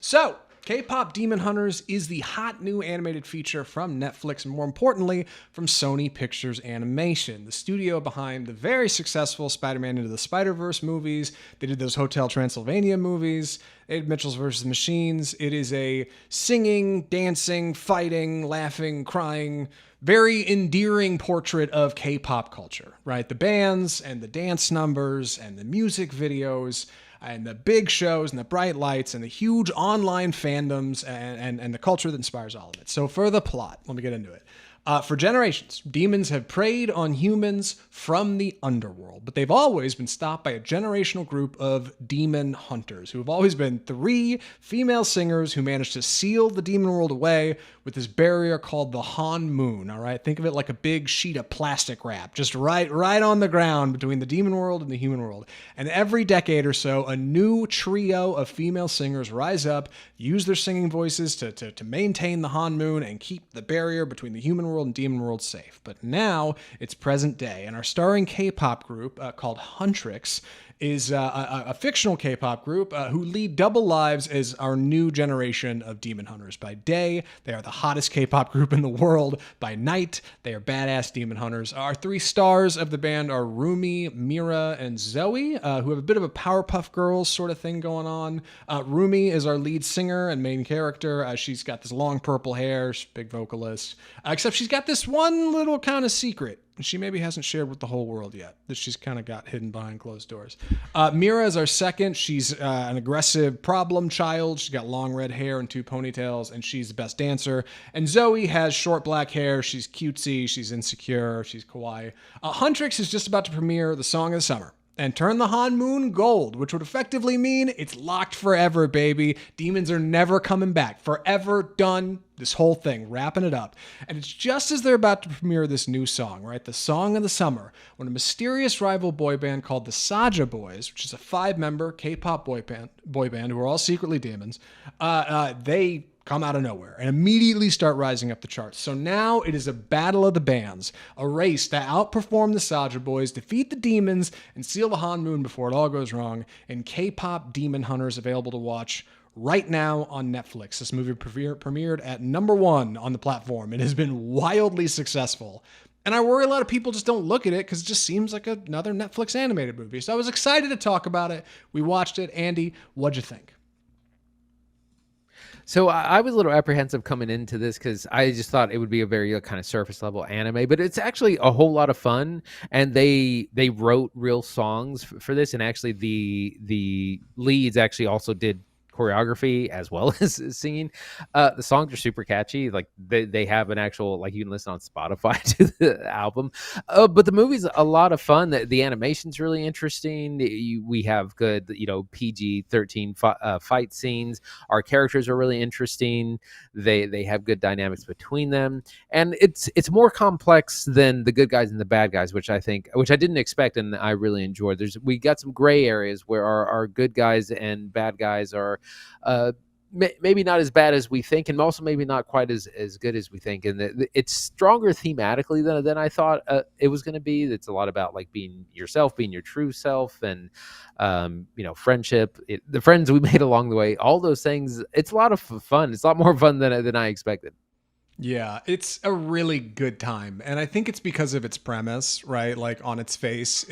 So, K-Pop Demon Hunters is the hot new animated feature from Netflix and more importantly, from Sony Pictures Animation, the studio behind the very successful Spider-Man Into the Spider-Verse movies. They did those Hotel Transylvania movies. They did Mitchell's vs. Machines. It is a singing, dancing, fighting, laughing, crying, very endearing portrait of K-pop culture, right? The bands and the dance numbers and the music videos and the big shows and the bright lights and the huge online fandoms and the culture that inspires all of it. So for the plot, let me get into it. For generations, demons have preyed on humans from the underworld, but they've always been stopped by a generational group of demon hunters who have always been 3 female singers who managed to seal the demon world away with this barrier called the Han Moon. All right, think of it like a big sheet of plastic wrap, just right on the ground between the demon world and the human world. And every decade or so, a new trio of female singers rise up, use their singing voices to maintain the Han Moon and keep the barrier between the human world and demon world safe. But now it's present day, and our starring K-pop group called Huntrix is a fictional K-pop group who lead double lives as our new generation of demon hunters. By day, they are the hottest K-pop group in the world. By night, they are badass demon hunters. Our 3 stars of the band are Rumi, Mira, and Zoe, who have a bit of a Powerpuff Girls sort of thing going on. Rumi is our lead singer and main character. She's got this long purple hair, she's a big vocalist, except she's got this one little kind of secret she maybe hasn't shared with the whole world yet, that she's kind of got hidden behind closed doors. Mira is our second. She's an aggressive problem child. She's got long red hair and 2 ponytails, and she's the best dancer. And Zoe has short black hair. She's cutesy. She's insecure. She's kawaii. Huntrix is just about to premiere the song of the summer and turn the Han Moon gold, which would effectively mean it's locked forever, baby. Demons are never coming back. Forever done. This whole thing, wrapping it up. And it's just as they're about to premiere this new song, right? The song of the summer, when a mysterious rival boy band called the Saja Boys, which is a 5-member K-pop boy band who are all secretly demons, they come out of nowhere and immediately start rising up the charts. So now it is a battle of the bands, a race to outperform the Saja Boys, defeat the demons, and seal the Han Moon before it all goes wrong. And K-pop Demon Hunters available to watch right now on Netflix. This movie premiered at #1 on the platform. It has been wildly successful. And I worry a lot of people just don't look at it because it just seems like another Netflix animated movie. So I was excited to talk about it. We watched it. Andy, what'd you think? So I was a little apprehensive coming into this because I just thought it would be a very kind of surface level anime, but it's actually a whole lot of fun. And they wrote real songs for this, and actually the leads actually also did choreography as well as singing. The songs are super catchy. Like they have an actual, like, you can listen on Spotify to the album. But the movie's a lot of fun. The animation's really interesting. We have good, PG-13 fight scenes. Our characters are really interesting. They have good dynamics between them, and it's more complex than the good guys and the bad guys, which I didn't expect, and I really enjoyed. We got some gray areas where our good guys and bad guys are maybe not as bad as we think, and also maybe not quite as good as we think. And it's stronger thematically than I thought it was going to be. It's a lot about like being yourself, being your true self, and friendship, the friends we made along the way, all those things. It's a lot of fun. It's a lot more fun than I expected. Yeah, it's a really good time, and I think it's because of its premise, right? Like on its face,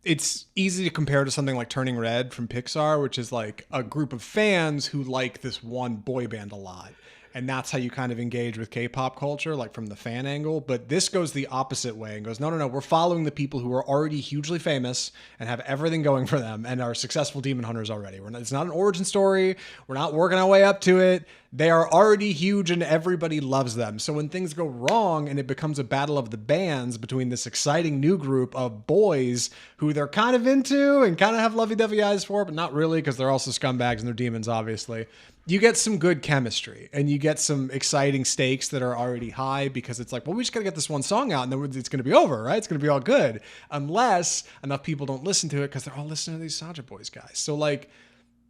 it's easy to compare to something like Turning Red from Pixar, which is like a group of fans who like this one boy band a lot. And that's how you kind of engage with K-pop culture, like from the fan angle. But this goes the opposite way and goes, no, we're following the people who are already hugely famous and have everything going for them and are successful demon hunters already. It's not an origin story. We're not working our way up to it. They are already huge and everybody loves them. So when things go wrong and it becomes a battle of the bands between this exciting new group of boys who they're kind of into and kind of have lovey-dovey eyes for, but not really because they're also scumbags and they're demons, obviously, you get some good chemistry and you get some exciting stakes that are already high because it's like, well, we just got to get this one song out and then it's going to be over, right? It's going to be all good unless enough people don't listen to it because they're all listening to these Saja Boys guys. So like,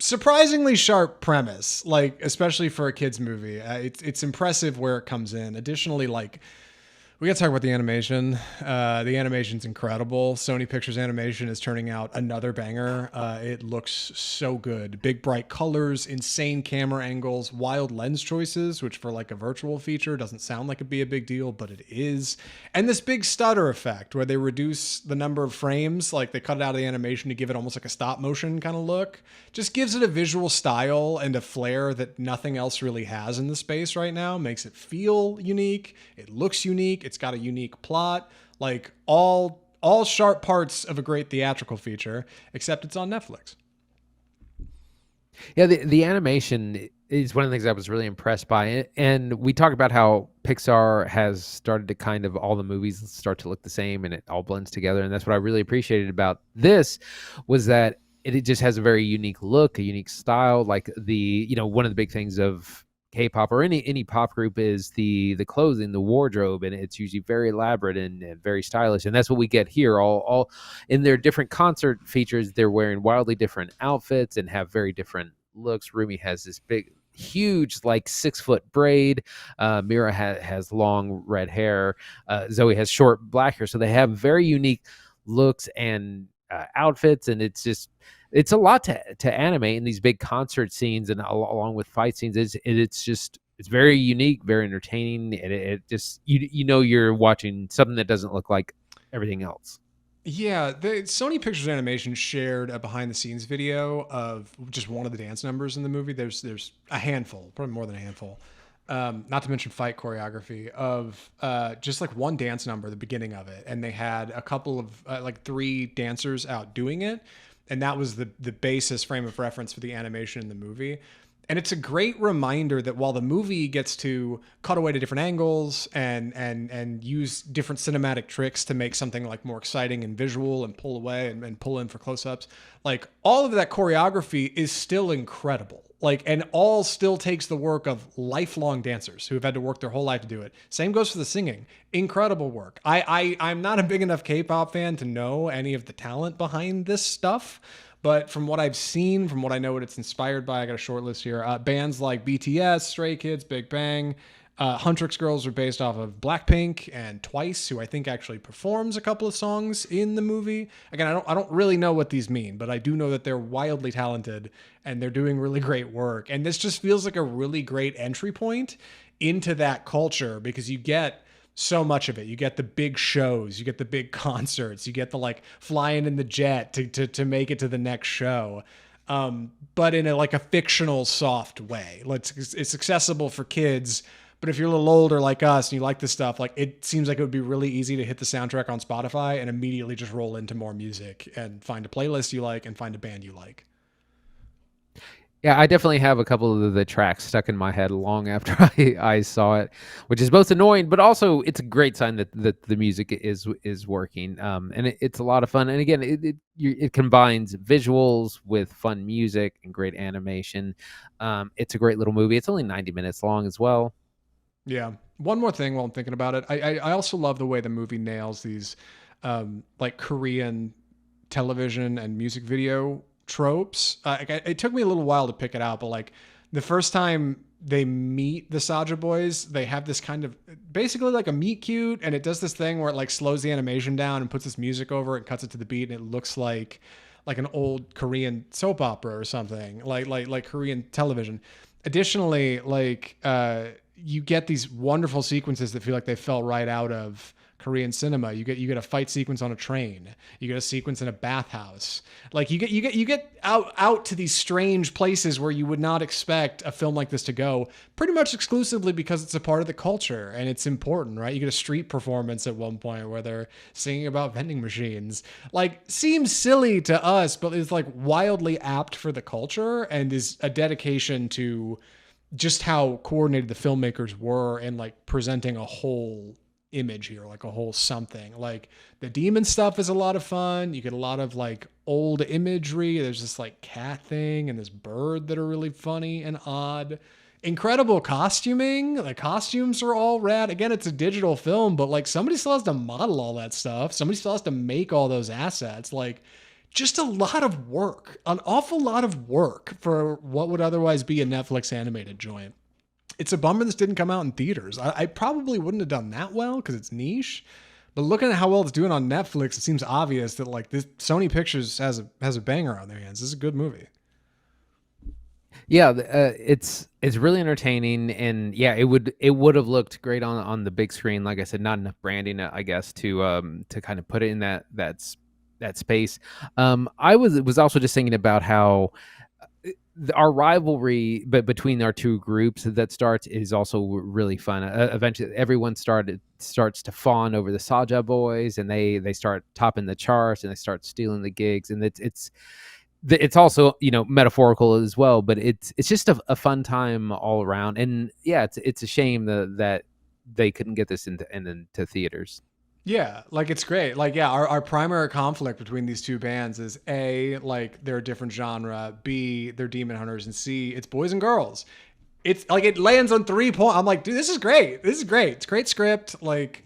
surprisingly sharp premise, like especially for a kids movie. It's impressive where it comes in. Additionally, like We got to talk about the animation. The animation's incredible. Sony Pictures Animation is turning out another banger. It looks so good. Big bright colors, insane camera angles, wild lens choices, which for like a virtual feature doesn't sound like it'd be a big deal, but it is. And this big stutter effect where they reduce the number of frames, like they cut it out of the animation to give it almost like a stop motion kind of look. Just gives it a visual style and a flair that nothing else really has in the space right now. Makes it feel unique. It looks unique. It's got a unique plot, like all sharp parts of a great theatrical feature, except it's on Netflix. Yeah, the animation is one of the things I was really impressed by. And we talk about how Pixar has started to kind of all the movies start to look the same and it all blends together. And that's what I really appreciated about this was that it just has a very unique look, a unique style. Like one of the big things of K-pop or any pop group is the clothing, the wardrobe, and it's usually very elaborate and very stylish. And that's what we get here. All in their different concert features, they're wearing wildly different outfits and have very different looks. Rumi has this big, huge, like 6-foot braid. Mira has long red hair. Zoe has short black hair. So they have very unique looks and outfits, and it's a lot to animate in these big concert scenes and along with fight scenes. It's very unique, very entertaining, and it just you're watching something that doesn't look like everything else. Yeah, the Sony Pictures Animation shared a behind the scenes video of just one of the dance numbers in the movie. There's a handful, probably more than a handful. Not to mention fight choreography of just like one dance number, the beginning of it, and they had a couple of like 3 dancers out doing it. And that was the basis frame of reference for the animation in the movie. And it's a great reminder that while the movie gets to cut away to different angles and use different cinematic tricks to make something like more exciting and visual and pull away and pull in for close-ups, like all of that choreography is still incredible. Like, and all still takes the work of lifelong dancers who have had to work their whole life to do it. Same goes for the singing. Incredible work. I'm not a big enough K-pop fan to know any of the talent behind this stuff, but from what I've seen, from what I know what it's inspired by, I got a short list here. Bands like BTS, Stray Kids, Big Bang, Huntrix Girls are based off of Blackpink and Twice, who I think actually performs a couple of songs in the movie. Again, I don't really know what these mean, but I do know that they're wildly talented and they're doing really great work. And this just feels like a really great entry point into that culture because you get so much of it. You get the big shows, you get the big concerts, you get the like flying in the jet to make it to the next show. But in a fictional soft way. It's accessible for kids. But if you're a little older like us and you like this stuff, like it seems like it would be really easy to hit the soundtrack on Spotify and immediately just roll into more music and find a playlist you like and find a band you like. Yeah, I definitely have a couple of the tracks stuck in my head long after I saw it, which is both annoying, but also it's a great sign that the music is working. And it's a lot of fun. And again, it combines visuals with fun music and great animation. It's a great little movie. It's only 90 minutes long as well. Yeah. One more thing while I'm thinking about it. I also love the way the movie nails these like Korean television and music video tropes. It took me a little while to pick it out, but like the first time they meet the Saja boys, they have this kind of basically like a meet cute, and it does this thing where it like slows the animation down and puts this music over it and cuts it to the beat, and it looks like an old Korean soap opera or something, like Korean television. Additionally, you get these wonderful sequences that feel like they fell right out of Korean cinema. You get a fight sequence on a train. You get a sequence in a bathhouse. Like you get out to these strange places where you would not expect a film like this to go, pretty much exclusively because it's a part of the culture and it's important, right? You get a street performance at one point where they're singing about vending machines. Like, seems silly to us, but is like wildly apt for the culture and is a dedication to just how coordinated the filmmakers were in like presenting a whole image here, like a whole something. Like the demon stuff is a lot of fun. You get a lot of like old imagery. There's this like cat thing and this bird that are really funny and odd. Incredible costuming. The costumes are all rad. Again, it's a digital film, but like somebody still has to model all that stuff. Somebody still has to make all those assets. Like, just a lot of work, an awful lot of work for what would otherwise be a Netflix animated joint. It's a bummer this didn't come out in theaters. I probably wouldn't have done that well because it's niche. But looking at how well it's doing on Netflix, it seems obvious that like this Sony Pictures has a banger on their hands. This is a good movie. Yeah, it's really entertaining, and yeah, it would have looked great on the big screen. Like I said, not enough branding, I guess, to kind of put it in that space. I was also just thinking about how our rivalry, but between our two groups that starts is also really fun. Eventually, everyone starts to fawn over the Saja boys, and they start topping the charts, and they start stealing the gigs, and it's also metaphorical as well, but it's just a fun time all around. And yeah, it's a shame that they couldn't get this into theaters. Yeah, like it's great. Like, yeah, our primary conflict between these two bands is A, like they're a different genre, B, they're Demon Hunters, and C, it's boys and girls. It's like it lands on 3 points. I'm like, dude, this is great. This is great. It's a great script. Like,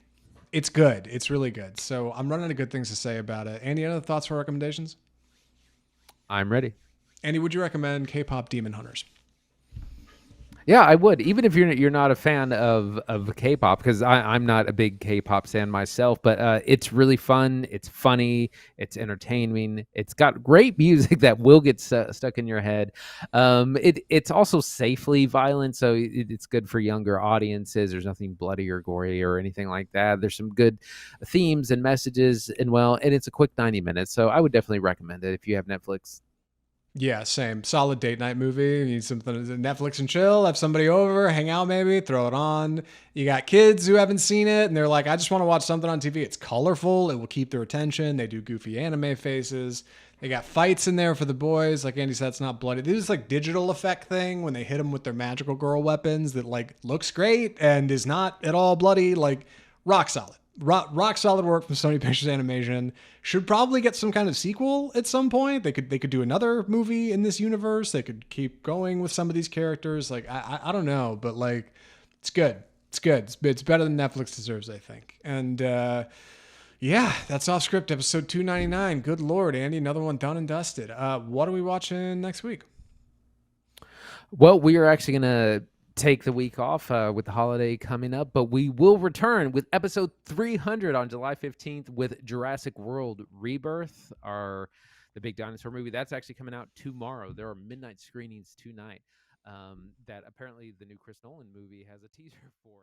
it's good. It's really good. So I'm running out of good things to say about it. Andy, any other thoughts or recommendations? I'm ready. Andy, would you recommend K-pop Demon Hunters? Yeah, I would, even if you're not a fan of K-pop, because I'm not a big K-pop fan myself. But it's really fun. It's funny. It's entertaining. It's got great music that will get stuck in your head. It's also safely violent, so it's good for younger audiences. There's nothing bloody or gory or anything like that. There's some good themes and messages, and it's a quick 90 minutes. So I would definitely recommend it if you have Netflix. Yeah, same. Solid date night movie. You need something Netflix and chill, have somebody over, hang out maybe, throw it on. You got kids who haven't seen it and they're like, I just want to watch something on TV. It's colorful, it will keep their attention. They do goofy anime faces. They got fights in there for the boys. Like Andy said, it's not bloody. This is like digital effect thing when they hit them with their magical girl weapons that like looks great and is not at all bloody. Like rock solid. Rock solid work from Sony Pictures Animation. Should probably get some kind of sequel at some point. They could do another movie in this universe. They could keep going with some of these characters. Like I don't know, but like it's good. It's good. It's better than Netflix deserves, I think. And yeah, that's off script episode 299. Good lord, Andy, another one done and dusted. What are we watching next week? Well, we are actually gonna take the week off with the holiday coming up, but we will return with episode 300 on July 15th with Jurassic World Rebirth, the big dinosaur movie. That's actually coming out tomorrow. There are midnight screenings tonight that apparently the new Chris Nolan movie has a teaser for.